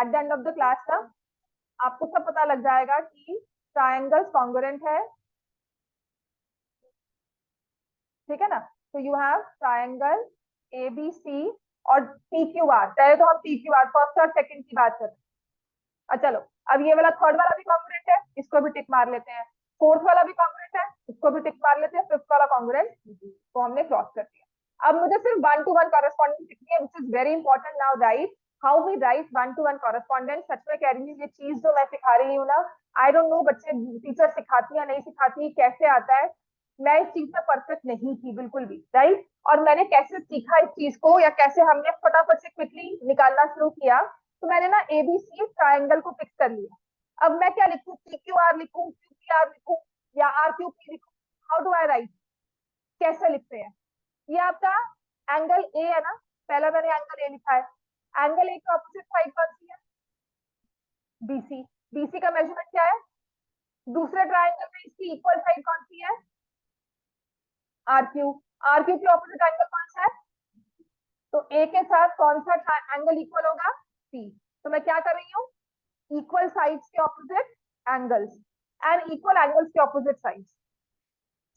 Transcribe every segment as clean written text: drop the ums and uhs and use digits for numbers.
At the end of the class ना आपको सब पता लग जाएगा कि ट्राइंगल्स कॉन्ग्रुएंट है, ठीक है ना। तो you have triangle A B C और पी क्यू आर। पहले तो हम पी क्यू आर फर्स्ट और सेकंड की बात करते हैं। चलो अब ये वाला थर्ड वाला भी कॉन्ग्रुएंट है, इसको भी टिक मार लेते हैं। फोर्थ वाला भी कॉन्ग्रुएंट है, इसको भी टिक मार लेते हैं। फिफ्थ वाला कॉन्ग्रुएंट को हमने क्रॉस कर दिया। अब मुझे सिर्फ वन टू वन कॉरेस्पॉन्डेंस लिखनी है, which is very important. Now right how we write one to one correspondence. सच में कह रही हूँ, ये चीज जो मैं सिखा रही हूँ ना, आई डोंट नो बच्चे टीचर सिखाती है नहीं सिखाती, कैसे आता है। मैं इस चीज में परफेक्ट नहीं थी बिल्कुल भी, राइट। और मैंने कैसे सीखा इस चीज को, या कैसे हमने फटाफट से क्विकली निकालना शुरू किया। तो मैंने ना एबीसी ट्राइंगल को फिक्स कर लिया। अब मैं क्या लिखूं, पी क्यू आर लिखूं, क्यू पी आर लिखूं, या आर क्यू पी लिखूं? हाउ डू आई राइट, कैसे लिखते हैं? ये आपका एंगल ए है ना, पहला मैंने एंगल ए लिखा है। एंगल ए की ऑपोजिट साइड कौन सी है? बीसी। बीसी का मेजरमेंट क्या है? दूसरे ट्राइंगल में इसकी इक्वल साइड कौन सी है? R Q. आर क्यू की ऑपोजिट एंगल कौन सा है? तो ए के साथ कौन सा एंगल इक्वल होगा? सी। तो मैं क्या कर रही हूँ, इक्वल साइड्स के opposite angles and equal angles के ऑपोजिट साइड्स,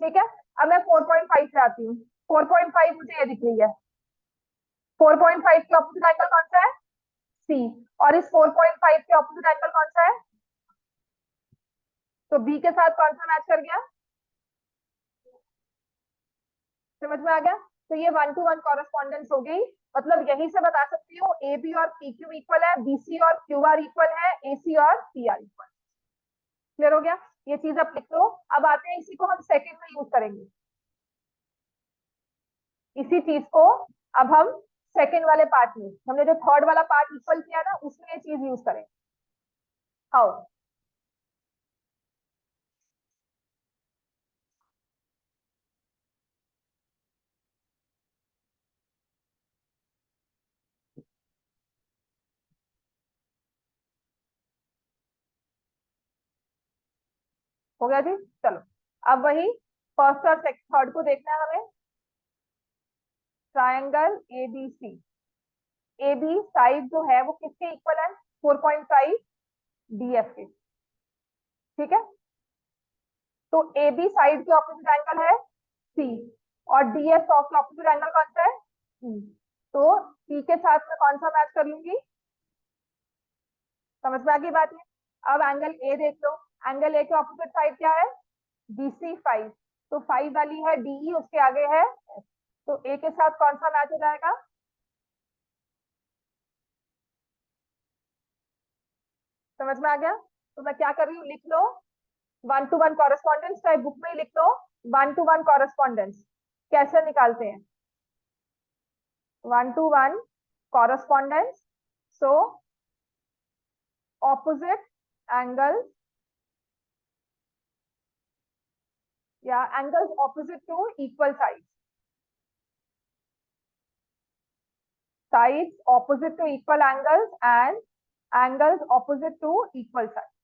ठीक है। अब मैं 4.5 पे आती हूँ। 4.5 मुझे ये दिख रही है। 4.5 के ऑपोजिट एंगल कौन सा है? सी। और इस 4.5 के ऑपोजिट एंगल कौन सा है? तो बी के साथ कौन सा मैच कर गया? समझ में आ गया? तो ये वन टू वन कॉरेस्पॉन्डेंस हो गई। मतलब यही से बता सकती हूँ ए बी और पी क्यू इक्वल है, बी सी और क्यू आर इक्वल है, ए सी और पी आर इक्वल। क्लियर हो गया? ये चीज आप लिख लो। अब आते हैं, इसी को हम सेकंड में यूज करेंगे। इसी चीज को अब हम सेकंड वाले पार्ट में, हमने जो थर्ड वाला पार्ट इक्वल किया ना, उसमें ये चीज यूज करेंगे। हाउ? हो गया जी? चलो अब वही फर्स्ट और थर्ड को देखना है हमें। Triangle A B C. A B side जो है वो किसके इक्वल है? 4.5 डी एफ के, ठीक है। तो ए बी साइड के ऑपोजिट एंगल है सी, और डी एफ के ऑपोजिट एंगल कौन सा है? E। तो सी के साथ में कौन सा मैच कर लूंगी? समझ में आ गई बात है? अब एंगल ए देख लो। एंगल ए के ऑपोजिट साइड क्या है? B C 5। तो 5 वाली है डीई, उसके आगे है F। तो ए के साथ कौन सा मैच हो जाएगा? समझ में आ गया? तो मैं क्या कर रही हूँ, लिख लो वन टू वन कॉरेस्पॉन्डेंस, चाहे बुक में ही लिख लो। वन टू वन कॉरेस्पॉन्डेंस कैसे निकालते हैं? One to one correspondence, so opposite angle या angles opposite to equal side, sides opposite to equal angles and angles opposite to equal sides,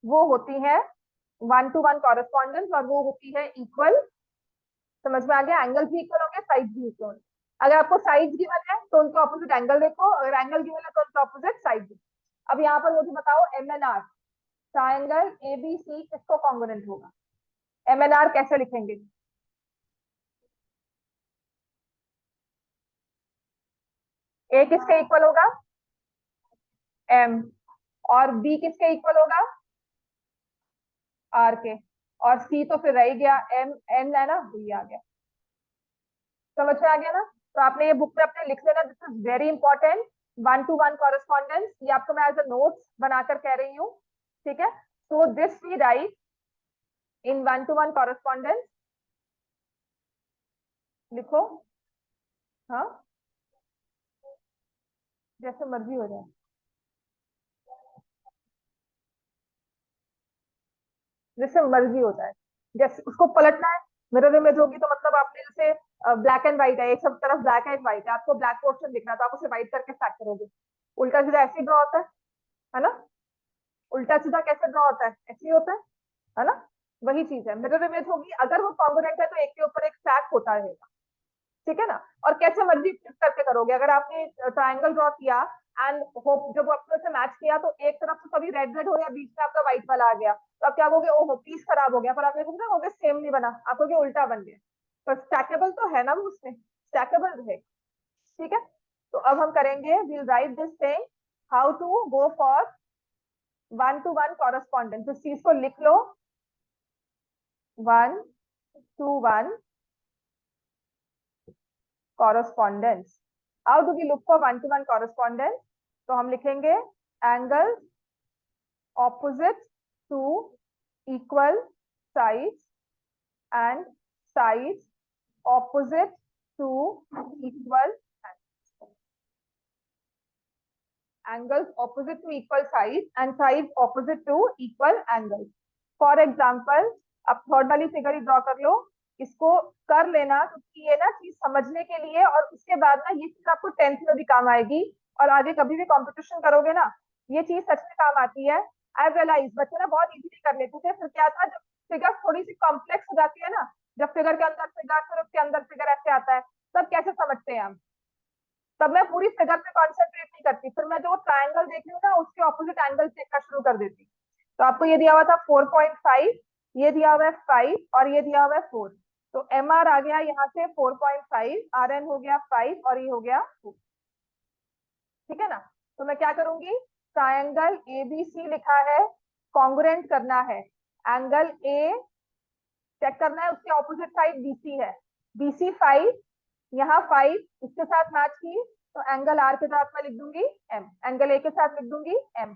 वो होती है वन टू वन कॉरेस्पॉन्डेंस, और वो होती है इक्वल। समझ में आ गया? एंगल्स भी इक्वल हो गए, साइड भी इक्वल हो गए। अगर आपको साइड गिवन है तो उनके ऑपोजिट एंगल देखो, अगर एंगल गिवन है तो उनके ऑपोजिट साइड देखो। अब यहाँ पर मुझे बताओ M N R, triangle A B C किसको कॉन्ग्रुएंट होगा? एम एन आर कैसे लिखेंगे? ए किसके इक्वल होगा? एम। और बी किसके इक्वल होगा? आर के। और सी तो फिर रह ही गया, एम एन है ना, बी आ गया। समझ में आ गया ना? तो आपने ये बुक में अपने लिख लेना, this is very important. One to one correspondence, ये आपको मैं एज अ नोट्स बनाकर कह रही हूँ, ठीक है। So this we write in one to one correspondence. लिखो। हाँ, जैसे मर्जी हो जाए, जैसे मर्जी हो जाए। जैसे उसको पलटना है, मिरर इमेज होगी तो मतलब आपने जैसे ब्लैक एंड व्हाइट है, एक सब तरफ ब्लैक एंड व्हाइट है, आपको ब्लैक पोर्शन दिखना है तो आप उसे व्हाइट करके स्टैक करोगे। उल्टा सीधा ऐसे ड्रॉ होता है ना? उल्टा सीधा कैसे ड्रॉ होता है? ऐसे ही होता है ना? वही चीज है, मिरर इमेज होगी, अगर वो कॉन्ग्रुएंट है तो एक के ऊपर एक स्टैक होता रहेगा, ठीक है ना। और कैसे मर्जी करके करोगे, अगर आपने ट्रायंगल ड्रॉ किया एंड होप जब आपने उसे मैच किया तो एक तरफ से कभी रेड रेड हो या बीच में आपका व्हाइट वाला आ गया, तो आप क्या कहोगे, ओहो पीस खराब हो गया, पर आप ये कहोगे सेम नहीं बना, आप कहोगे उल्टा बन गया। पर स्टैकेबल तो है ना वो, उसमें स्टैकेबल है। ठीक है, तो अब हम करेंगे, we'll write this thing how to go for one to one correspondence. इस चीज को लिख लो, 1-to-1 correspondence. How do we look for 1-to-1 correspondence? तो हम लिखेंगे angle opposite to equal sides and sides opposite to equal angles opposite to equal sides and sides opposite to equal angles. For example, अब third वाली figure ही draw कर लो, इसको कर लेना क्योंकि ये ना चीज समझने के लिए, और उसके बाद ना ये चीज आपको टेंथ में भी काम आएगी, और आगे कभी भी कंपटीशन करोगे ना ये चीज सच में काम आती है। आई रियलाइज बच्चे ना बहुत इजीली कर लेते थे, फिर क्या था जब फिगर थोड़ी सी कॉम्प्लेक्स हो जाती है ना, जब फिगर के अंदर फिगर फिर उसके अंदर फिगर ऐसे आता है, तब कैसे समझते हैं हम, तब मैं पूरी फिगर पे कॉन्सेंट्रेट नहीं करती, फिर मैं जो ट्रायंगल देख रही हूँ ना उसके ऑपोजिट एंगल देखना शुरू कर देती। तो आपको ये दिया हुआ था 4.5, ये दिया हुआ है 5 और ये दिया हुआ है 4, तो एम आर आ गया यहाँ से 4.5, आर एन हो गया 5 और ये हो गया 2। ठीक है ना, तो मैं क्या करूंगी, ट्रायंगल एबीसी लिखा है, कॉन्ग्रुएंट करना है, एंगल ए चेक करना है, उसके ऑपोजिट साइड बीसी है, बीसी 5, यहाँ 5 इसके साथ मैच की, तो एंगल आर के साथ मैं लिख दूंगी एम, एंगल ए के साथ लिख दूंगी एम।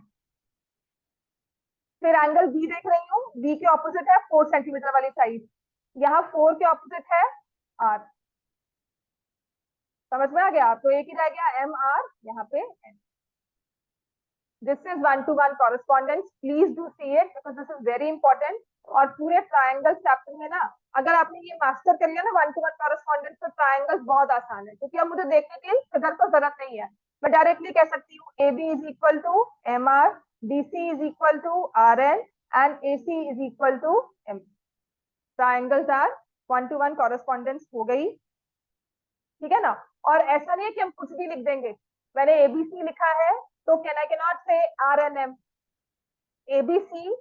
फिर एंगल बी देख रही हूँ, बी के ऑपोजिट है 4 सेंटीमीटर वाली साइड, यहाँ 4 के ऑपोजिट है आर, समझ में आ गया, तो एक ही रह गया एम आर, यहाँ पे M. This is 1-to-1 correspondence, please do see it because this is very important. और पूरे ट्रायंगल चैप्टर में ना अगर आपने ये मास्टर कर लिया ना 1-to-1 कॉरेस्पॉन्डेंस, तो ट्रायंगल्स बहुत आसान है, क्योंकि अब मुझे देखने की फिगर को जरूरत नहीं है, मैं डायरेक्टली कह सकती हूँ A B is equal to M R, D C is equal to R N and A C is equal to M. Triangles are 1-to-1 correspondence हो गई। ठीक है ना, और ऐसा नहीं है कि हम कुछ भी लिख देंगे, मैंने एबीसी लिखा है तो can I cannot say R N M, ABC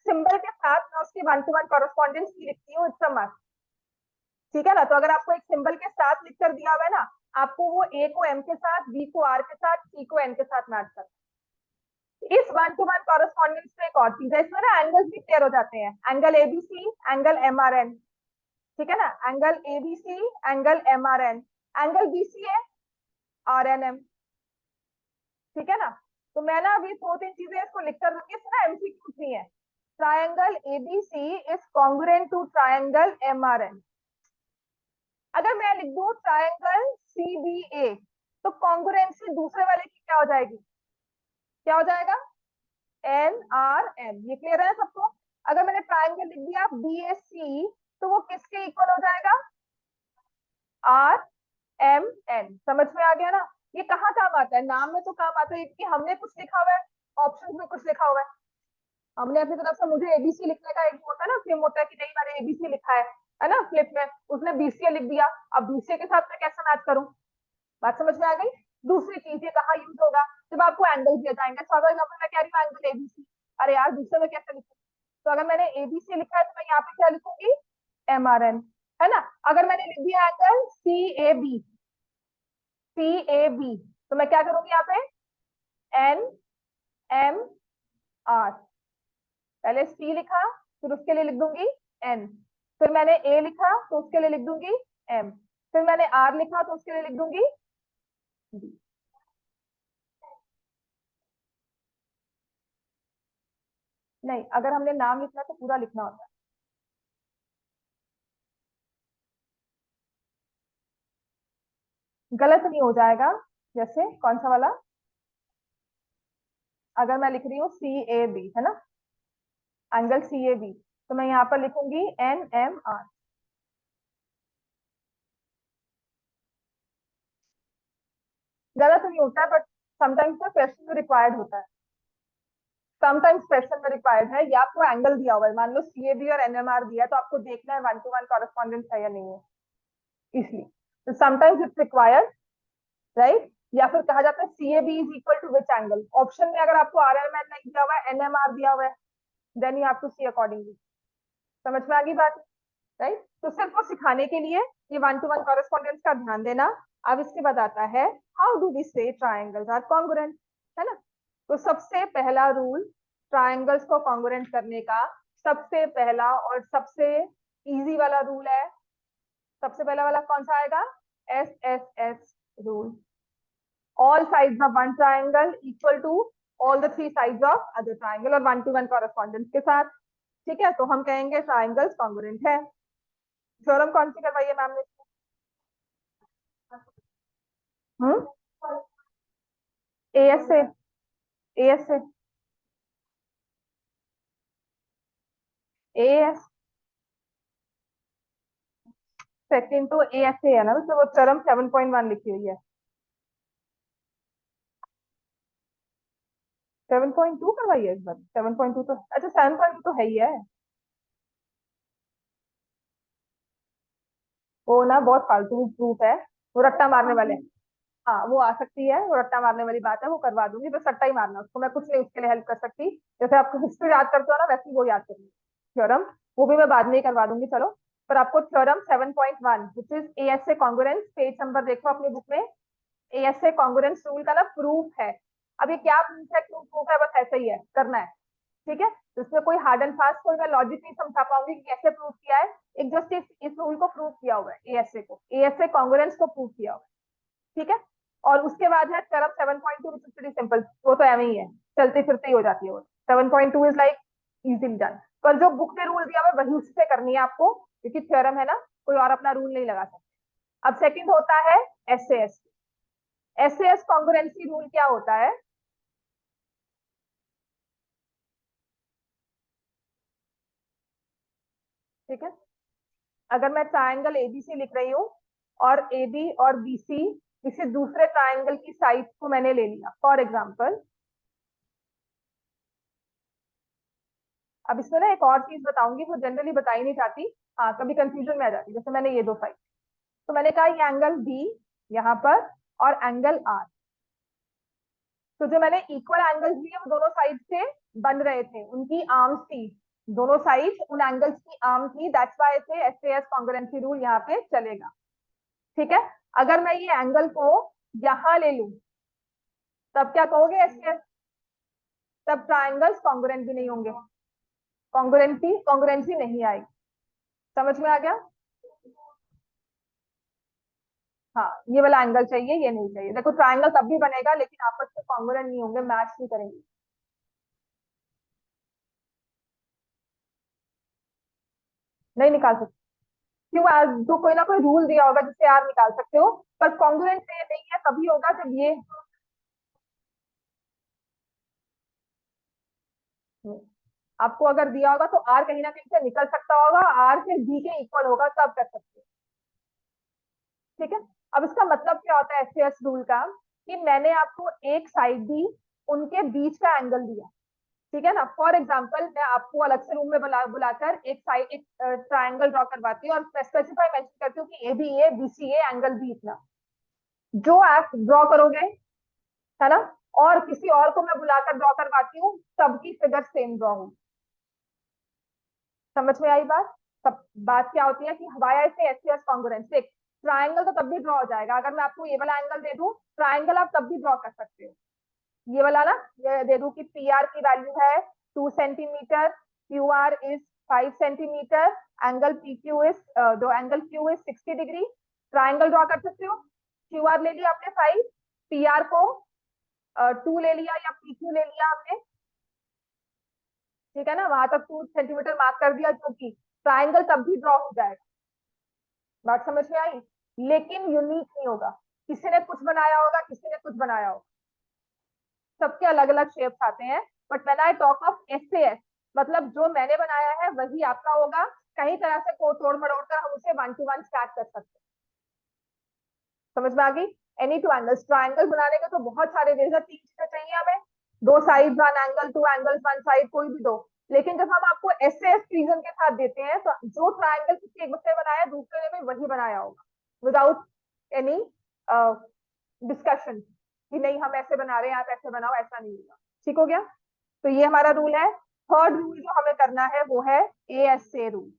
symbol के साथ मैं उसकी 1-to-1 कॉरेस्पॉन्डेंस की लिखती हूँ, इट्स अ मस्ट। ठीक है ना, तो अगर आपको एक सिंबल के साथ लिख कर दिया हुआ है ना, आपको वो ए को एम के साथ, बी को आर के साथ, सी को एन के साथ मैच करना। इस 1-to-1 कॉरेस्पॉन्डेंस में एक और चीज है, इसमें ना एंगल्स भी क्लियर हो जाते हैं, angle ABC, angle M R N. ठीक है ना, angle ABC, angle M R N, angle BC है आर एन एम। ठीक है ना, तो मैं ना अभी 2-3 चीजें इसको लिख कर दूंगी, इसमें ना एमसीक्यू भी है। Triangle ABC is congruent to triangle MRN. अगर मैं लिख दूं ट्रायंगल सीबीए, तो कॉन्ग्रुएंसी दूसरे वाले की क्या हो जाएगी, क्या हो जाएगा, एन आर एम। ये क्लियर है सबको? अगर मैंने ट्रायंगल लिख दिया बीएसी, तो वो किसके इक्वल हो जाएगा, आर एम एन। समझ में आ गया ना, ये कहाँ काम आता है, नाम में तो काम आता है कि हमने कुछ लिखा हुआ है, ऑप्शन में कुछ लिखा हुआ है, हमने अपनी तरफ से, मुझे एबीसी लिखने का एक होता है ना फ्लिप, होता है कि नहीं मैंने एबीसी लिखा है ना फ्लिप में, उसने बीसीए लिख दिया, अब बीसीए के साथ मैं कैसे मैच करूं, बात समझ में आ गई। दूसरी चीज ये कहाँ यूज होगा, जब आपको एंगल दिए जाएंगे, फॉर एग्जाम्पल मैं कह रही हूँ एंगल एबीसी, अरे यार दूसरे में कैसे लिखूं, तो अगर मैंने एबीसी लिखा है तो मैं यहाँ पे क्या लिखूंगी, एम आर एन, है ना। अगर मैंने लिख दिया angle C A B, C A B, तो मैं क्या करूंगी यहाँ पे, एन एम आर, पहले सी लिखा फिर उसके लिए लिख दूंगी एन, फिर मैंने ए लिखा तो उसके लिए लिख दूंगी एम, फिर मैंने आर लिखा तो उसके लिए लिख दूंगी डी। नहीं, अगर हमने नाम लिखना है तो पूरा लिखना होता है, गलत नहीं हो जाएगा। जैसे कौन सा वाला, अगर मैं लिख रही हूँ सी ए बी, है ना, एंगल सी ए बी, तो मैं यहाँ पर लिखूंगी एन एम आर। गलत नहीं होता है, बट समटाइम्स तो क्वेश्चन में रिक्वायर्ड होता है, समटाइम्स क्वेश्चन में रिक्वायर्ड है, या आपको एंगल दिया हुआ है, मान लो सीएबी और एनएमआर दिया है, तो आपको देखना है 1-to-1 कॉरेस्पॉन्डेंस है या नहीं है, इसलिए तो समटाइम्स इट्स रिक्वायर्ड, राइट। या फिर कहा जाता है CAB is equal to which angle. Option में अगर आपको RMN नहीं दिया हुआ है, NMR दिया हुआ है, then you have to see accordingly. समझ में आ गई बात, राइट? तो सिर्फ वो सिखाने के लिए ये 1-to-1 कॉरेस्पॉन्डेंस का ध्यान देना। अब इसके बाद आता है हाउ डू वी से ट्राइंगल्स आर कॉन्ग्रुएंट, है ना? तो सबसे पहला रूल ट्राइंगल्स को कॉन्ग्रुएंट करने का, सबसे पहला और सबसे इजी वाला रूल है, सबसे पहला वाला कौन सा आएगा? SSS rule. all sides of one triangle equal to all the three sides of other triangle, और 1-to-1 कॉरेस्पॉन्डेंस के साथ। ठीक है, तो हम कहेंगे ट्राइंगल्स कॉन्ग्रुएंट है। थ्योरम कौन सी करवाई है मैम ने? हम्म, AS से, AS से, AS सेकंड तो AS से है ना, तो वो थ्योरम 7.1 लिखी हुई है। 7.2 करवाई है इस बार? 7.2 तो अच्छा, 7.2 तो है ही है। वो ना बहुत फालतू प्रूफ है, वो रट्टा मारने वाले। हाँ, वो आ सकती है, वो रट्टा मारने वाली बात है, वो करवा दूंगी, बस रट्टा ही मारना, उसको मैं कुछ नहीं उसके लिए हेल्प कर सकती। जैसे आपको हिस्ट्री याद करते हो ना, वैसे ही वो याद करूंगी थ्योरम, वो भी मैं बाद में ही करवा दूंगी। चलो, पर आपको थ्योरम 7.1 विच इज AS से कॉन्ग्रुएंस, पेज नंबर देखो अपनी बुक में, AS से कॉन्ग्रुएंस रूल का ना प्रूफ है। अब ये क्या प्रूफ है, क्यों प्रूफ है, बस ऐसे ही है, करना है। ठीक है, तो इसमें कोई हार्ड एंड फास्ट कोई मैं लॉजिक नहीं समझा पाऊंगी कि कैसे प्रूव किया है। एक जस्ट इस रूल को प्रूव किया हुआ है, ASA को, ASA कॉन्ग्रुएंस को प्रूव किया हुआ है। ठीक है, और उसके बाद है theorem 7.2 which is pretty simple, वो तो एवं ही है, चलते फिरते ही हो जाती है वो। 7.2 इज लाइक इजीली डन, पर जो बुक में रूल दिया हुआ है वही उससे करनी है आपको, क्योंकि थ्योरम है ना, कोई और अपना रूल नहीं लगा सकते। अब सेकंड होता है SAS। SAS कॉन्ग्रुएंसी रूल क्या होता है? ठीक है, अगर मैं ट्राइंगल ABC लिख रही हूँ और AB और BC किसी दूसरे ट्राइंगल की साइड को मैंने ले लिया, फॉर एग्जाम्पल, अब इसमें ना एक और चीज बताऊंगी, वो जनरली बताई नहीं जाती, हाँ कभी कंफ्यूजन में आ जाती है। जैसे मैंने ये दो साइड, तो मैंने कहा ये एंगल B यहाँ पर और एंगल R, तो जो मैंने इक्वल एंगल्स लिए वो दोनों साइड से बन रहे थे, उनकी आर्म्स थी, दोनों साइड उन एंगल्स की आर्म थी, दैट्स व्हाई से SAS कॉन्ग्रुएंसी रूल यहाँ पे चलेगा। ठीक है, अगर मैं ये एंगल को यहाँ ले लूं, तब क्या कहोगे एसएस? तब ट्राइंगल्स कॉन्ग्रुएंट भी नहीं होंगे, कॉन्ग्रुएंसी नहीं आएगी। समझ में आ गया? हाँ, ये वाला एंगल चाहिए, ये नहीं चाहिए। देखो ट्राइंगल तब भी बनेगा लेकिन आपस में कॉन्ग्रुएंट नहीं होंगे, मैच नहीं करेंगे। नहीं निकाल सकते, क्यों? आज जो कोई ना कोई रूल दिया होगा जिससे यार निकाल सकते हो, पर कॉन्ग्रुएंट ये नहीं है, तभी होगा जब ये, आपको अगर दिया होगा तो आर कहीं ना कहीं से निकल सकता होगा, आर फिर बी के इक्वल होगा, तब कर सकते हो। ठीक है, अब इसका मतलब क्या होता है एसएस रूल का, कि मैंने आपको एक साइड दी, उनके बीच का एंगल दिया। ठीक है ना, फॉर एग्जाम्पल मैं आपको अलग से रूम में बुलाकर एक साइड, एक ट्राइंगल ड्रॉ करवाती हूँ और स्पेसिफाई मेंशन करती हूँ कि A B C A angle B इतना, जो आप ड्रॉ करोगे, है ना, और किसी और को मैं बुलाकर ड्रॉ करवाती हूँ, सबकी फिगर सेम ड्रॉ होगी। समझ में आई बात? सब बात क्या होती है कि वाई से एस सी एस कॉन्ग्रुएंस, देख ट्राइंगल तो तब भी ड्रॉ हो जाएगा, अगर मैं आपको ये वाला एंगल दे दूं, ट्राइंगल आप तब भी ड्रॉ कर सकते हो। ये वाला ना, ये दे दूं कि पी आर की वैल्यू है 2 centimetre, Q R is 5 centimetre, angle P Q is, दो angle Q is 60 degree, triangle draw कर सकते हो। क्यू आर ले लिया आपने 5, पी आर को 2 ले लिया या पी क्यू ले लिया हमने। ठीक है ना, वहां तक 2 सेंटीमीटर मार्क कर दिया, जो कि ट्राइंगल तब भी ड्रॉ हो जाएगा। बात समझ में आई? लेकिन यूनिक नहीं होगा, किसी ने कुछ बनाया होगा, किसी ने कुछ बनाया होगा, सबके अलग अलग शेप्स आते हैं। But when I talk of SAS, मतलब जो मैंने बनाया है वही आपका होगा, कहीं तरह से को तोड़ मरोड़ कर हम उसे 1-to-1 स्टार्ट कर सकते हैं। समझ में आ गई? एनी टू एंगल्स, ट्राइंगल बनाने के तो बहुत सारे वेज है, 3 चीजें चाहिए हमें, 2 साइड 1 एंगल, 2 एंगल्स 1 साइड, कोई भी दो। लेकिन जब हम आपको एसएएस रीजन के साथ देते हैं, तो जो ट्राइंगल किसी एक बच्चे ने बनाया है, दूसरे ने भी वही बनाया होगा, विदाउट एनी डिस्कशन। कि नहीं हम ऐसे बना रहे हैं आप ऐसे बनाओ, ऐसा नहीं होगा। ठीक हो गया? तो ये हमारा रूल है। थर्ड रूल जो हमें करना है वो है ASA rule,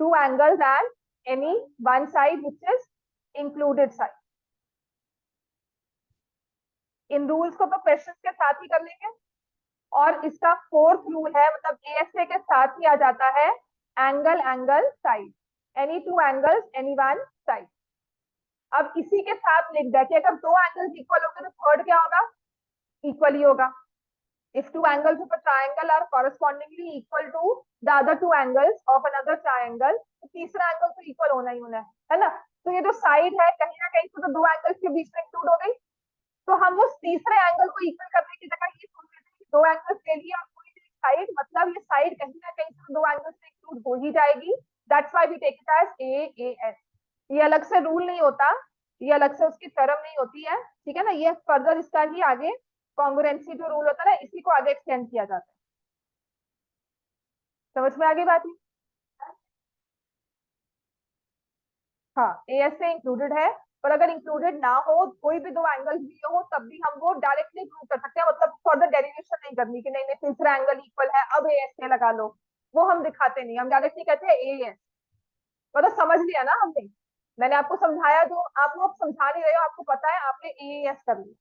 two angles and any one side which is included side. In rules को तो क्वेश्चन के साथ ही कर लेंगे। और इसका फोर्थ रूल है, मतलब ASA के साथ ही आ जाता है angle angle side, any two angles any one side. अब इसी के साथ लिख दिया कि अगर दो एंगल्स इक्वल होंगे तो थर्ड क्या होगा? इक्वल ही होगा। If two angles of a triangle are correspondingly equal to the other two angles of another triangle, तो तीसरा एंगल तो इक्वल होना ही होना है ना? तो ये जो साइड है कहीं ना कहीं तो दो एंगल्स के बीच में इंक्लूड हो गई। तो हम वो तीसरे एंगल को इक्वल करने की जगह ये सोच लेते हैं कि दो एंगल्स ले लिए और कोई भी साइड, मतलब ये साइड कहीं ना कहीं से दो एंगल्स में इंक्लूड हो ही जाएगी। That's why we take it as AAS। ये अलग से रूल नहीं होता, ये अलग से उसकी टर्म नहीं होती है, ठीक है ना? ये फर्दर इसका ही आगे कॉन्ग्रुएंसी जो रूल होता है ना, इसी को आगे एक्सटेंड किया जाता है। समझ में आ गई बात? हाँ, ASA इंक्लूडेड है। पर अगर इंक्लूडेड ना हो, कोई भी दो एंगल्स दिए हो, तब भी हम वो डायरेक्टली प्रूव कर सकते हैं, मतलब फर्दर डेरिवेशन नहीं करनी कि नहीं नहीं तीसरा एंगल इक्वल है अब ASA लगा लो। वो हम दिखाते नहीं, हम डायरेक्टली कहते हैं AS। मतलब समझ लिया ना हमने? मैंने आपको समझाया, जो आप लोग समझा नहीं रहे हो, आपको पता है, आपने AAS कर लिया।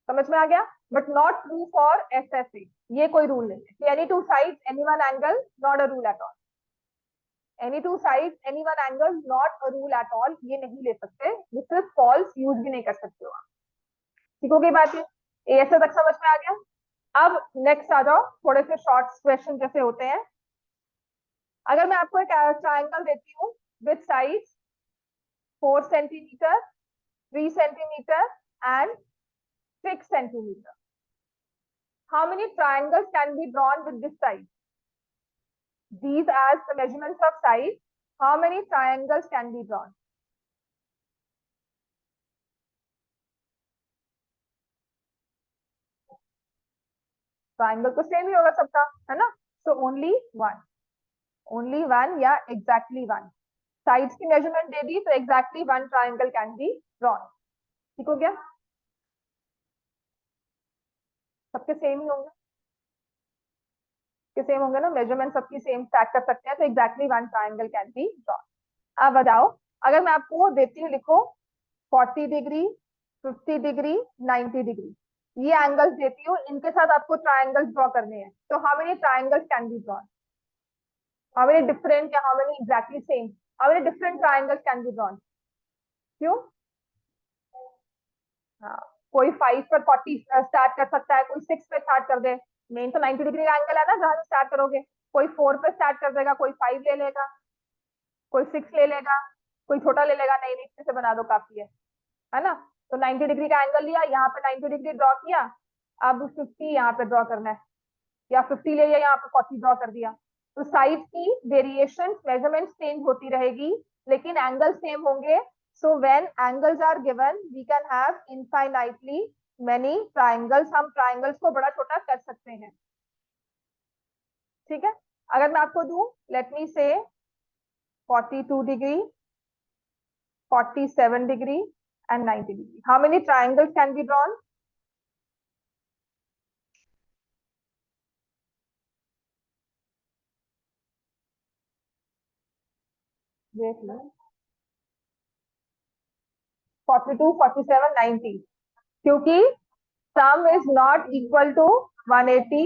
समझ में आ गया? But not true for SSA। ये कोई रूल नहीं है कि any two sides any one angle, not a rule at all. Any two sides any one angle, not a rule at all, ये नहीं ले सकते। दिस इज फॉल्स, यूज भी नहीं कर सकते हो आप। ठीक हो गई बात? है ऐसे तक समझ में आ गया? अब नेक्स्ट आ जाओ, थोड़े से शॉर्ट क्वेश्चन जैसे होते हैं। अगर मैं आपको एक ट्राइंगल देती हूँ with sides 4 centimetre, 3 centimetre and 6 centimetre, how many triangles can be drawn with this size? These as the measurements of size, how many triangles can be drawn? Triangle तो सेम ही होगा सबका, है ना? सो ओनली वन या exactly one. Sides की measurement दे दी तो exactly one triangle can be drawn. ठीक हो गया? सबके सेम ही होंगे, के सेम होंगे ना, मेजरमेंट सबकी सेम स्टैक कर सकते हैं, तो exactly one triangle can be drawn. अब बताओ, अगर मैं आपको देती हूँ, लिखो 40 डिग्री, 50 डिग्री, 90 डिग्री, ये एंगल्स देती हूँ, इनके साथ आपको ट्राइंगल्स ड्रॉ करने हैं, तो how many triangles can be drawn? How many different या how many exactly same, how many different triangles can be drawn? क्यों? हाँ, कोई 5 पर 40 स्टार्ट कर सकता है, कोई 6 पे स्टार्ट कर दे। मेन तो 90 डिग्री का एंगल है ना जहां से स्टार्ट करोगे। कोई 4 पे स्टार्ट कर देगा, कोई 5 ले लेगा, कोई 6 ले लेगा, कोई छोटा ले लेगा, नहीं नहीं इतने से बना दो काफी है ना? तो 90 डिग्री का एंगल लिया, यहाँ पे 90 डिग्री ड्रॉ किया। अब 50 यहाँ पे ड्रॉ करना है, या 50 ले लिया, यहाँ पे 40 ड्रॉ कर दिया। तो साइज की वेरिएशन, मेजरमेंट चेंज होती रहेगी, लेकिन एंगल सेम होंगे। So when angles are given we can have infinitely many triangles. हम ट्राइंगल्स को बड़ा छोटा कर सकते हैं। ठीक है? अगर मैं आपको दूं, लेट मी से 42 degree, 47 degree and 90 degree, how many triangles can be drawn? देख लो, 42, 47, 90, क्योंकि sum is not equal to 180,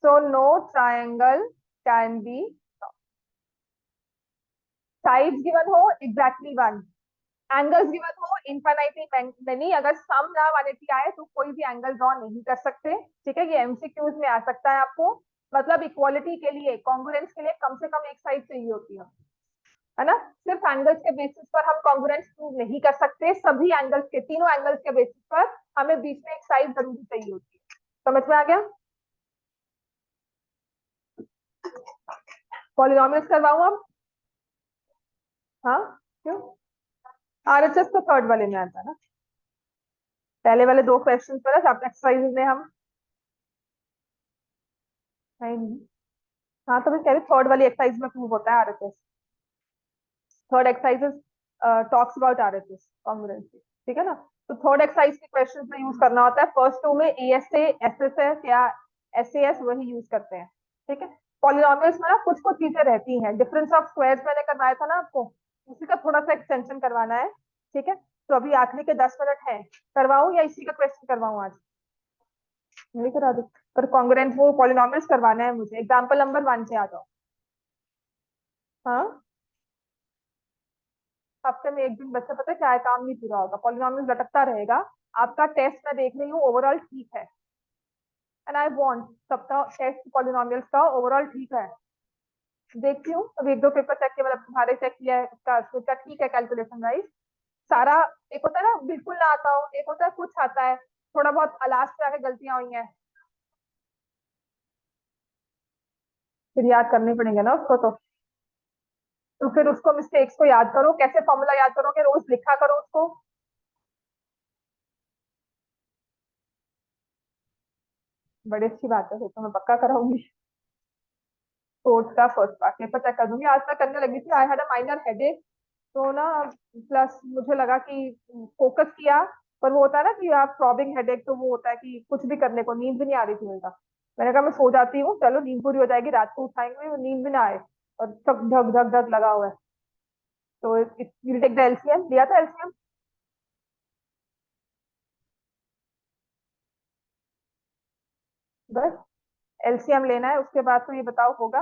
so no triangle can be, sides given हो exactly one, angles given हो infinitely many, अगर sum ना 180 आए तो कोई भी एंगल ड्रॉ नहीं कर सकते। ठीक है? ये एमसीक्यूज में आ सकता है आपको। मतलब इक्वालिटी के लिए, कॉन्ग्रुएंस के लिए कम से कम एक साइड चाहिए होती है ना? सिर्फ एंगल्स के बेसिस पर हम कॉन्ग्रुएंस प्रूव नहीं कर सकते, सभी एंगल्स के, तीनों एंगल्स के बेसिस पर हमें बीच में एक साइड जरूर चाहिए होती है। समझ में आ गया? पॉलिनोमियल्स करवाऊं अब? हाँ, क्यों? आरएचएस तो थर्ड वाले में आता है ना, पहले वाले दो क्वेश्चन पर एक्सरसाइज में हम नहीं। हाँ, तो मैं कह रही थर्ड वाली एक्सरसाइज में प्रूव होता है RHS. Third exercise talks about RHS congruency. ठीक है ना? तो थर्ड एक्सरसाइज के क्वेश्चन में यूज करना होता है। फर्स्ट टू में एएसए एसएसएस या एसएएस वही यूज करते हैं। ठीक है। पॉलिनोमियल्स में ना कुछ कुछ चीजें रहती हैं। डिफरेंस ऑफ स्क्वायर्स मैंने करवाया था ना आपको, उसी का थोड़ा सा एक्सटेंशन करवाना है। ठीक है। तो अभी आखिरी के 10 मिनट हैं, करवाऊं या इसी का क्वेश्चन करवाऊं आज? नहीं करा दो। पर कॉन्ग्रुएंट वो पॉलिनोमियल्स करवाना है मुझे। एग्जाम्पल नंबर 1 से आ जाओ। हाँ, हफ्ते में एक दिन बच्चा पता है क्या है, काम नहीं पूरा होगा, पॉलिनोमियल लटकता रहेगा। आपका टेस्ट मैं देख रही हूँ ओवरऑल ठीक है, एंड आई वांट सबका टेस्ट पॉलिनोमियल्स का ओवरऑल ठीक है। देखती हूँ अब एक दो पेपर चेक किया, मतलब तुम्हारे चेक किया है, इसका ठीक है कैलकुलेशन राइट सारा। एक होता है ना बिल्कुल ना आता हो, एक होता है कुछ आता है, थोड़ा बहुत लास्ट पे आके गलतियां हुई हैं, फिर याद करने पड़ेंगे ना उसको। तो फिर उसको मिस्टेक्स को याद करो, कैसे फॉर्मूला याद करोगे, रोज लिखा करो उसको। बड़ी अच्छी बात है, फिर तो मैं पक्का कराऊंगी। कोर्स का फर्स्ट पार्ट पेपर चेक कर दूंगी। आज मैं करने लगी थी, I had a minor headache, तो ना प्लस मुझे लगा कि फोकस किया, पर वो होता है ना कि आप थ्रॉबिंग हेडेक, तो वो होता है कि कुछ भी करने को नींद भी नहीं आ रही थी मेरा। मैंने कहा मैं सो जाती हूँ, चलो नींद पूरी हो जाएगी, रात को उठाएंगे, वो नींद भी ना आए, और सब धक धक धक लगा हुआ है। तो विल टेक द एलसीएम, लिया था एलसीएम। बस एलसीएम लेना है, उसके बाद तो ये बताओ होगा।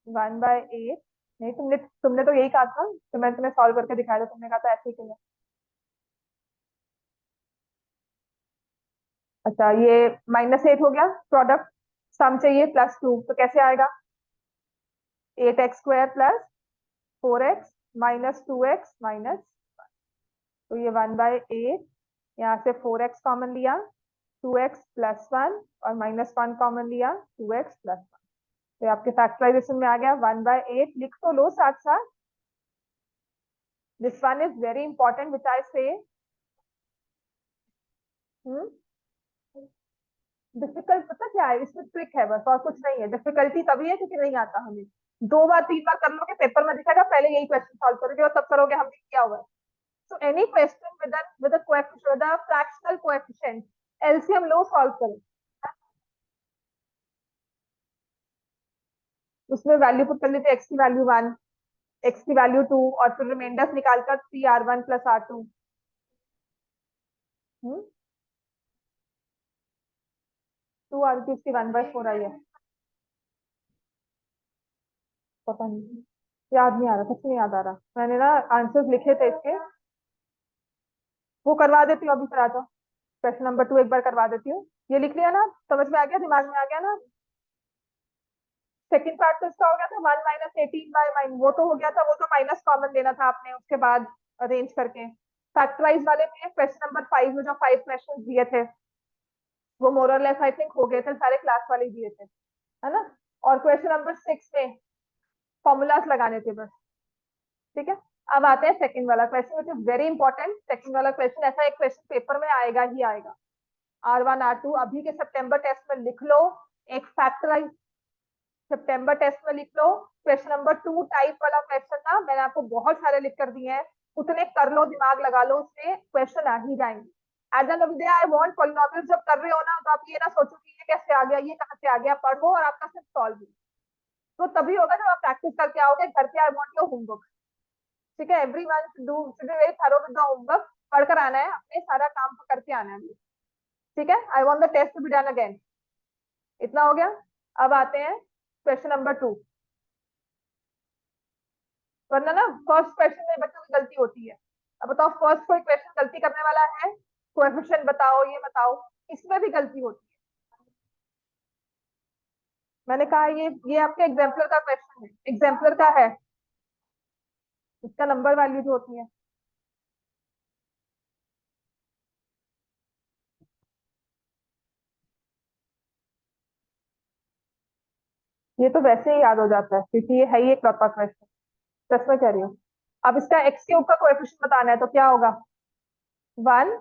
1/8? नहीं, तुमने तुमने तो यही कहा था, तो मैंने तुम्हें सॉल्व करके दिखाया था, तुमने कहा था ऐसे ही क्यों। अच्छा, ये -8 हो गया प्रोडक्ट, सम चाहिए +2, तो कैसे आएगा? 8x² + 4x -2x माइनस, तो ये 1/8, यहाँ से 4x कॉमन लिया, 2x + 1 और -1 कॉमन लिया, 2x + 1। तो ये आपके फैक्टराइजेशन में आ गया 1/8। लिख तो लो साथ साथ। This one is very important which I say. Difficult पता क्या है, इसमें ट्रिक है बस, और कुछ नहीं है। डिफिकल्टी तभी है क्योंकि नहीं आता हमें। 2 बार 3 बार कर लोगे, पेपर में दिखेगा, पहले यही क्वेश्चन सॉल्व करोगे और तब करोगे हमने किया हुआ है। So any question with a fractional coefficient, LCM low, solve करो। उसमें वैल्यू पुट कर लेते, एक्स की वैल्यू 1, एक्स की वैल्यू 2, और फिर रिमाइंडर्स निकालकर 3r1 + r2। 2r की 1/4 आई है। पता नहीं, याद नहीं आ रहा, कुछ नहीं याद आ रहा। मैंने ना आंसर्स लिखे थे इसके, वो करवा देती हूँ अभी, फिर आ जाओ। क्वेश्चन नंबर 2 एक बार करवा देती हूँ। ये लिख लिया ना, समझ में आ गया, दिमाग में आ गया ना? सेकंड पार्ट तो इसका हो गया था 1 - 18/, वो तो हो गया था, वो तो माइनस कॉमन लेना था आपने उसके बाद अरेंज करके। फैक्टराइज वाले में क्वेश्चन नंबर 5 में जो 5 क्वेश्चन दिए थे, वो मोर और लेस आई थिंक हो गए थे, सारे क्लास वाले ही दिए थे, है ना? और क्वेश्चन नंबर 6 में फॉर्मूलाज लगाने थे बस। ठीक है। अब आते हैं सेकंड वाला question, which is very important. Second वाला क्वेश्चन, ऐसा एक क्वेश्चन पेपर में आएगा ही आएगा। R1 R2 अभी के सितंबर टेस्ट में लिख लो। एक फैक्टराइज सितंबर टेस्ट में लिख लो। क्वेश्चन नंबर 2 टाइप वाला क्वेश्चन ना मैंने आपको बहुत सारे लिख कर दिए हैं, उतने कर लो, दिमाग लगा लो, उससे क्वेश्चन आ ही जाएंगे। At the end of the day I want polynomial जब कर रहे हो ना, तो आप ये ना सोचो कि ये कैसे आ गया, ये कहाँ से आ गया, पढ़ो और आपका सिर्फ सॉल्व। तो तभी होगा जब आप प्रैक्टिस करके आओगे घर पे। I want your homework. ठीक है, every one should be very thorough with the homework. पढ़कर आना है, अपने सारा काम करके आना है। ठीक है, I want the test to be done again. इतना हो गया। अब आते हैं क्वेश्चन नंबर 2। वरना ना फर्स्ट क्वेश्चन में बच्चों की गलती होती है। अब बताओ, फर्स्ट कोई क्वेश्चन गलती करने वाला है? कोएफिशिएंट बताओ, ये बताओ। इसमें भी गलती होती है। मैंने कहा ये आपके एग्जाम्पलर का क्वेश्चन है, एग्जाम्पलर का है, इसका नंबर वैल्यू जो होती है। ये तो वैसे ही याद हो जाता है क्योंकि ये है ही एक प्रॉपर क्वेश्चन। सच में कह रही हूँ। अब इसका x³ का कोएफिशिएंट बताना है, तो क्या होगा? 1।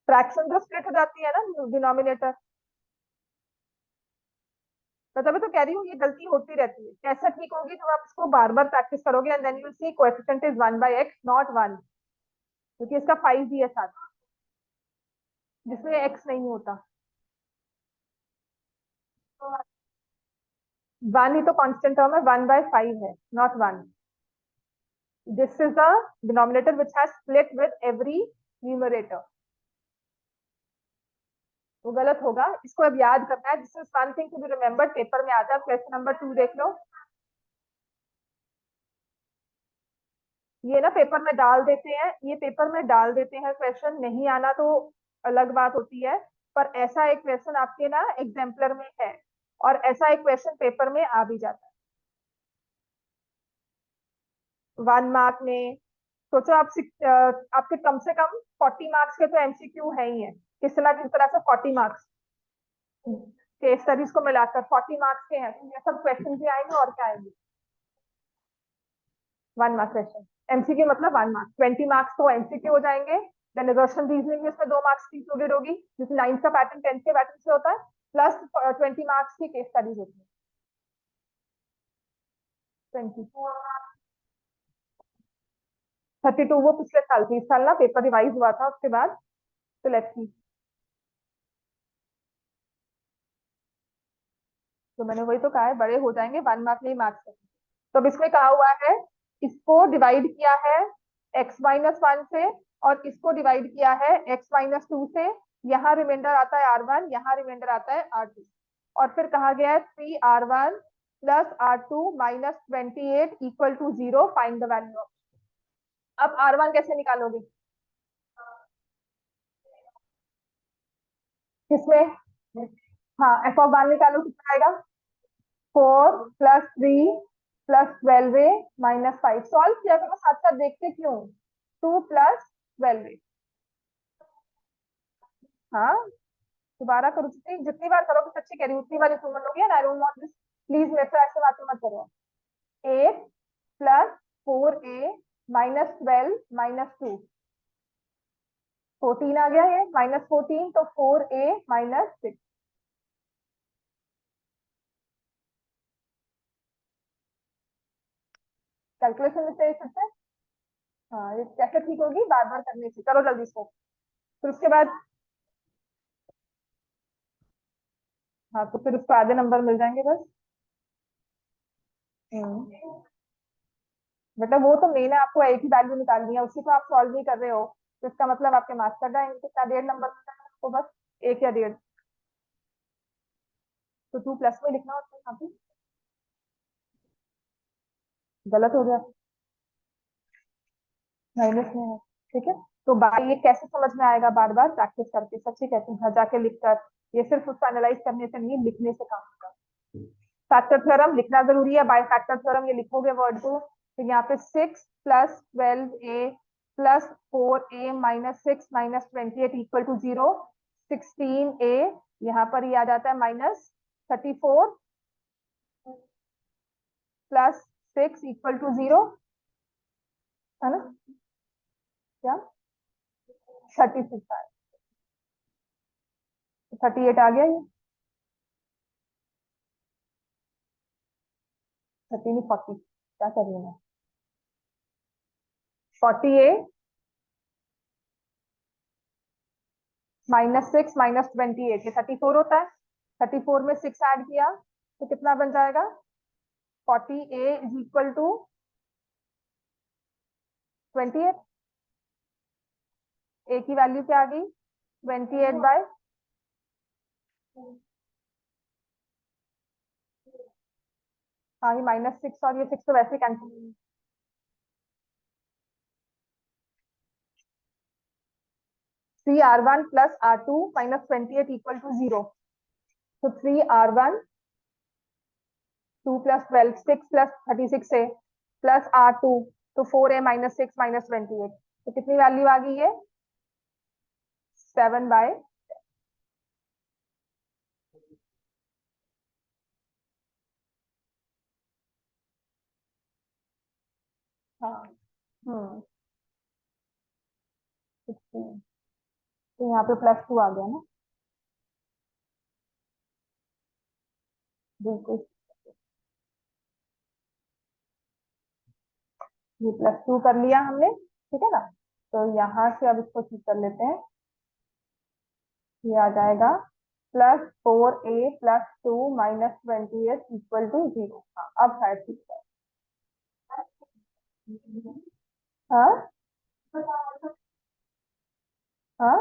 फ्रैक्शन तो स्प्लिट हो जाती है ना डिनोमिनेटर। तो तभी तो कह रही हूँ ये गलती होती रहती है। कैसे ठीक होगी? जब आप इसको बार बार प्रैक्टिस करोगे and then you will see coefficient is 1/x not 1, क्योंकि इसका 5 भी है साथ, जिसमें x नहीं होता। 1 ही तो कांस्टेंट टर्म है, 1/5 है, not 1। This is the denominator which has split with every numerator. वो गलत होगा, इसको अब याद करना है। This is one thing to be remembered, paper में आता है। क्वेश्चन नंबर 2 देख लो। ये ना पेपर में डाल देते हैं, ये पेपर में डाल देते हैं क्वेश्चन, नहीं आना तो अलग बात होती है। पर ऐसा एक क्वेश्चन आपके ना एग्जाम्पलर में है, और ऐसा एक क्वेश्चन पेपर में आ भी जाता है 1 मार्क में। सोचो आप आपके कम से कम 40 मार्क्स के तो एमसीक्यू है ही है, किस तरह से 40 मार्क्स केस स्टडीज को मिलाकर 40 मार्क्स के हैं, तो ये सब क्वेश्चन भी आएंगे और क्या आएंगे। 1 मार्क क्वेश्चन, एमसीक्यू मतलब 1 मार्क, 20 मार्क्स तो एमसीक्यू हो जाएंगे। देन रिजर्शन रीजनिंग में इसमें 2 मार्क्स की इंक्लूडेड होगी, जिसमें 9th का पैटर्न 10th के पैटर्न से होता है, प्लस 20 मार्क्स की केस स्टडीज होती है। 32 वो पिछले साल थी, इस साल ना पेपर रिवाइज हुआ था उसके बाद। तो लेट्स सी। तो मैंने वही तो कहा है, बड़े हो जाएंगे, 1 मार्क नहीं मार्क्स। तो अब इसमें कहा हुआ है, इसको डिवाइड किया है x-1 से, और इसको डिवाइड किया है x-2 से। यहाँ रिमाइंडर आता है R1, यहाँ रिमाइंडर आता है R2, और फिर कहा गया है 3R1 plus R2 minus 28 equal to 0, find the value of. अब R1 कैसे निकालोगे? किसमें? हाँ, f(1) निकालो, कितना आएगा? 4 + 3 + 12a -5। सॉल्व किया करो साथ साथ, देखते क्यों? 2 + 12a। हाँ, दोबारा करो, जितनी जितनी बार करोगे, सच्ची कह रही हूँ, उतनी बार इंप्रूवमेंट होगी। And I don't want this, please मेरे से ऐसे बातें मत करो। 8 + 4a -12 -2, 14 आ गया है, -14, तो 4a -6। कैलकुलेशन में से फिर से। हाँ, ये कैसे ठीक होगी? बार बार करने से। करो जल्दी इसको, फिर उसके बाद। हाँ, तो फिर उसको आधे नंबर मिल जाएंगे बस। हम्म। मतलब वो तो मेन है, आपको एक ही वैल्यू निकालनी है, उसी को आप सॉल्व नहीं कर रहे हो, तो इसका मतलब आपके मार्क्स कट जाएंगे। कितना? 1.5 नंबर मिलता है आपको बस, 1 या 1.5। तो 2 प्लस में लिखना होता है यहाँ पे, गलत हो गया, माइनस में है। ठीक है, तो बार ये कैसे समझ में आएगा? बार बार प्रैक्टिस करके, सच्ची कहती हूँ, घर जाके लिख कर। ये सिर्फ उसको एनालाइज करने से नहीं, लिखने से काम होगा। फैक्टर थ्योरम लिखना जरूरी है, बाय फैक्टर थ्योरम ये लिखोगे वर्ड को, तो यहाँ पे 6 + 12a + 4a -6 -28 equal to 0, 16a। यहाँ पर ये आ जाता है -34 + 6 इक्वल टू 0, है ना? क्या? 36 आया, 38 आ गया ये। 30 नहीं, 40, क्या कर रही हूँ मैं? 40a -6 -28, ये 34 होता है। 34 में 6 ऐड किया तो कितना बन जाएगा? 40a is equal to 28। ए की वैल्यू क्या आ गई? 28/। हाँ, ये -6 और ये 6 तो वैसे cancel. 3R1 + R2 -28 equal to 0। तो 3R1, 2 + 12, 6 + 36 है, प्लस R2, तो 4a -6 -28, तो कितनी वैल्यू आ गई है? 7/। हाँ। 16, तो यहाँ पे +2 आ गया ना। बिल्कुल। ये +2 कर लिया हमने, ठीक है ना। तो यहाँ से अब इसको ठीक कर लेते हैं। ये आ जाएगा +4a+2 - 28 = 0। हाँ, अब शायद ठीक है। हाँ हाँ,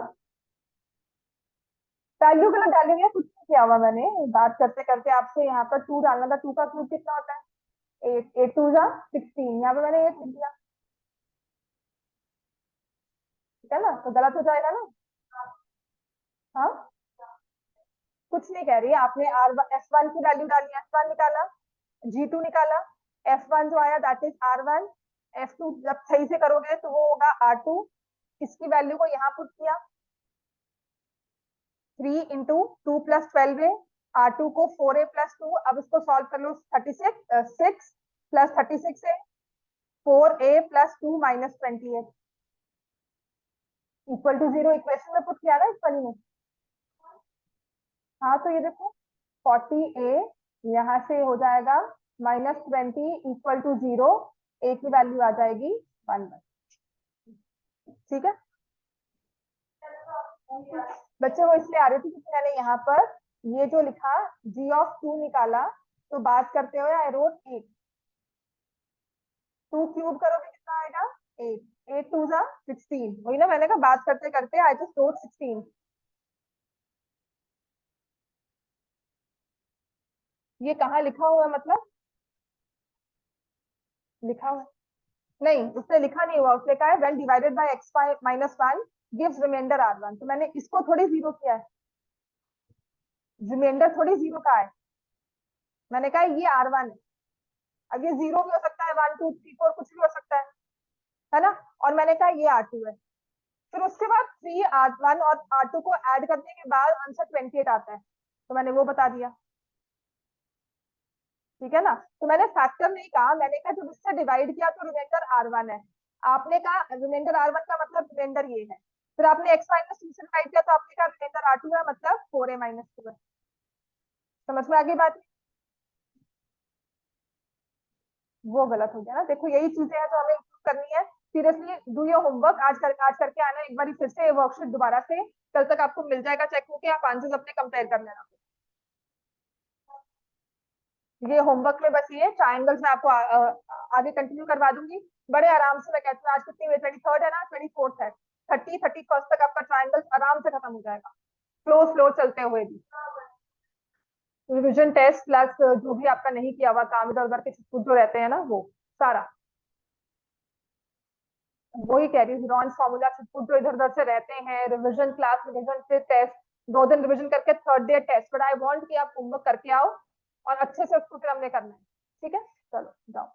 वैल्यू के लिए डालेंगे, कुछ नहीं किया हुआ मैंने। बात करते करते आपसे यहाँ पर 2 डालना था। 2 का क्यूब कितना होता है? 8। 8 2 जा 16। यहाँ पे मैंने 8 लिख दिया, ठीक है ना। तो गलत हो जाएगा ना। हाँ, कुछ नहीं कह रही है। आपने S1 की वैल्यू डाली, S1 निकाला, G2 निकाला, F1 जो आया दैट इज R1। F2 जब सही से करोगे तो वो होगा R2। इसकी वैल्यू को यहाँ पुट किया, 3 इंटू 2 + 12 है। R2 को 4a+2। अब इसको सॉल्व कर लो। 36 6 + 36 है 4a+2 - 28 = 0। इक्वेशन में पुट किया ना इस वाली में। हाँ, तो ये देखो 40a यहाँ से हो जाएगा -20 = 0। a की वैल्यू आ जाएगी 1। ठीक है बच्चों, वो इसलिए आ रही थी क्योंकि मैंने यहाँ पर ये जो लिखा g(2) निकाला, तो बात करते हुए आई रोट 8। 2 क्यूब करोगे कितना आएगा? 8। 8 2 जा 16। वही ना, मैंने कहा बात करते करते आई जस्ट रोट 16। ये कहाँ लिखा हुआ है मतलब? लिखा हुआ नहीं, उसने लिखा नहीं हुआ। उसने कहा है when divided by x - 1 gives remainder R1। तो मैंने इसको थोड़ी जीरो किया है, रिमाइंडर थोड़ी जीरो का है। मैंने कहा ये R1 है। अब ये जीरो भी हो सकता है, 1 2 3 4 कुछ भी हो सकता है ना। और मैंने कहा ये R2 है। फिर उसके बाद 3 R1 और R2 को ऐड करने के बाद आंसर 28 आता है, तो मैंने वो बता दिया। ठीक है ना। तो मैंने फैक्टर नहीं कहा, मैंने कहा जब इससे डिवाइड किया तो रिमाइंडर R1 है। आपने कहा रिमाइंडर R1 का मतलब रिमाइंडर ये है। फिर आपने x - 2 से डिवाइड किया तो आपने कहा रिमाइंडर R2 है, मतलब 4a - 2 है। समझ में आ गई बात? वो गलत हो गया ना। देखो यही चीजें हैं जो हमें improve करनी है। Seriously do your homework. आज करके आना एक बार फिर से वर्कशीट दोबारा से। कल तक आपको मिल जाएगा चेक होके, आप आंसर्स अपने कंपेयर कर लेना। ये होमवर्क में बस ये ट्राइंगल्स में आपको आगे कंटिन्यू करवा दूंगी बड़े आराम से। मैं कहती हूँ आज कितनी 23rd है ना, 24th है। 31st तक आपका ट्राइंगल्स आराम से खत्म हो जाएगा, स्लो स्लो चलते हुए भी। रिविजन टेस्ट प्लस जो भी आपका नहीं किया हुआ काम, इधर उधर के छुट जो रहते हैं ना, वो सारा। वही कह रही हूँ, रॉन्स फॉर्मूला छुट जो इधर उधर से रहते हैं, रिविजन क्लास, रिविजन से टेस्ट। 2 दिन रिविजन करके 3rd day test. But I want कि आप होमवर्क करके आओ और अच्छे से उसको फिर हमने करना है। ठीक है, चलो जाओ।